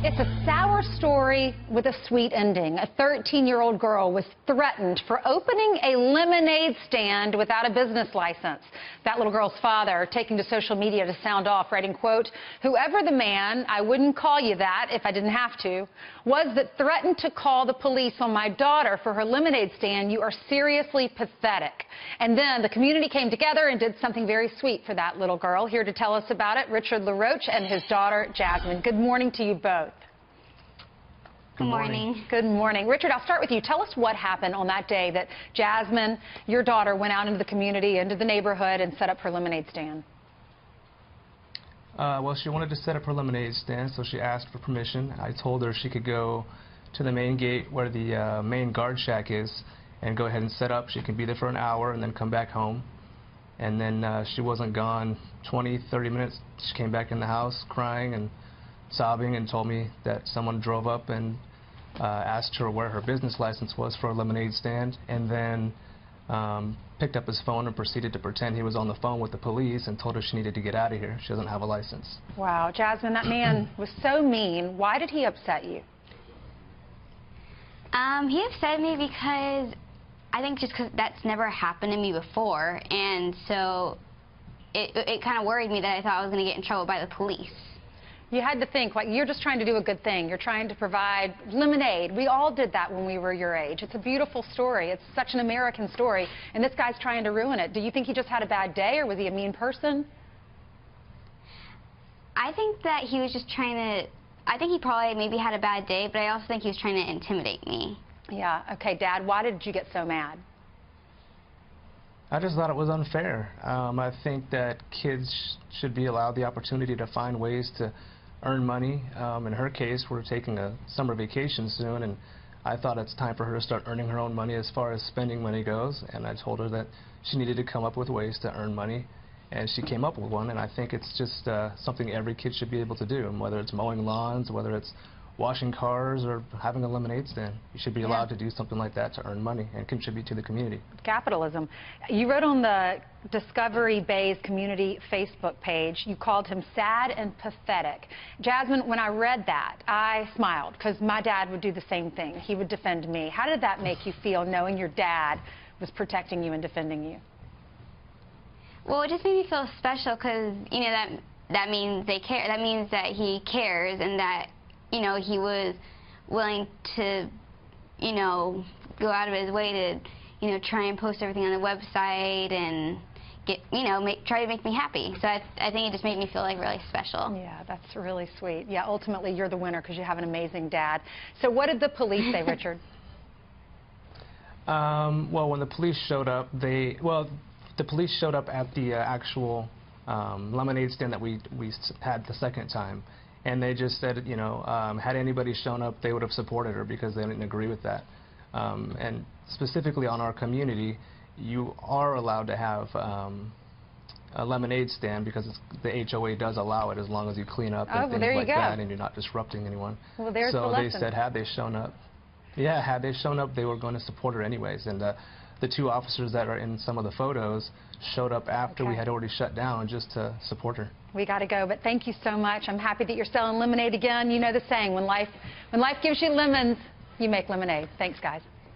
It's a sour story with a sweet ending. A 13-year-old girl was threatened for opening a lemonade stand without a business license. That little girl's father taking to social media to sound off, writing, quote, "Whoever the man, I wouldn't call you that if I didn't have to, was that threatened to call the police on my daughter for her lemonade stand. You are seriously pathetic." And then the community came together and did something very sweet for that little girl. Here to tell us about it, Richard LaRoche and his daughter, Jasmine. Good morning to you both. Good morning. Good morning. Richard, I'll start with you. Tell us what happened on that day that Jasmine, your daughter, went out into the community, into the neighborhood, and set up her lemonade stand. Well, she wanted to set up her lemonade stand, so she asked for permission. I told her she could go to the main gate where the main guard shack is and go ahead and set up. She can be there for an hour and then come back home. And then she wasn't gone 20, 30 minutes. She came back in the house crying and sobbing and told me that someone drove up and asked her where her business license was for a lemonade stand, and then picked up his phone and proceeded to pretend he was on the phone with the police and told her she needed to get out of here. She doesn't have a license. Wow, Jasmine, that man was so mean. Why did he upset you? He upset me because I think just because that's never happened to me before, and so it kind of worried me that I thought I was going to get in trouble by the police. You had to think, like, you're just trying to do a good thing. You're trying to provide lemonade. We all did that when we were your age. It's a beautiful story. It's such an American story, and this guy's trying to ruin it. Do you think he just had a bad day, or was he a mean person? I think that he was just trying to, I think he probably maybe had a bad day, but I also think he was trying to intimidate me. Yeah. Okay, Dad, why did you get so mad? I just thought it was unfair. I think that kids should be allowed the opportunity to find ways to earn money. In her case, we're taking a summer vacation soon, and I thought it's time for her to start earning her own money as far as spending money goes, and I told her that she needed to come up with ways to earn money, and she came up with one, and I think it's just something every kid should be able to do, and whether it's mowing lawns, whether it's washing cars, or having a lemonade stand. You should be allowed to do something like that to earn money and contribute to the community. Capitalism. You wrote on the Discovery Bay's community Facebook page, you called him sad and pathetic. Jasmine, when I read that, I smiled because my dad would do the same thing. He would defend me. How did that make you feel, knowing your dad was protecting you and defending you? Well, it just made me feel special because, you know, that means they care. That means that he cares, and that, you know, he was willing to, you know, go out of his way to, you know, try and post everything on the website and get, you know, try to make me happy. So I think it just made me feel like really special. Yeah, that's really sweet. Yeah, ultimately you're the winner because you have an amazing dad. So what did the police say, Richard? Well, when the police showed up, the police showed up at the actual lemonade stand that we had the second time. And they just said, you know, had anybody shown up, they would have supported her because they didn't agree with that. And specifically on our community, you are allowed to have a lemonade stand because the HOA does allow it as long as you clean up and things like that and you're not disrupting anyone. Well, there's the lesson. So they said had they shown up, had they shown up, they were going to support her anyways. And the two officers that are in some of the photos showed up after we had already shut down just to support her. We got to go, but thank you so much. I'm happy that you're selling lemonade again. You know the saying, when life gives you lemons, you make lemonade. Thanks, guys.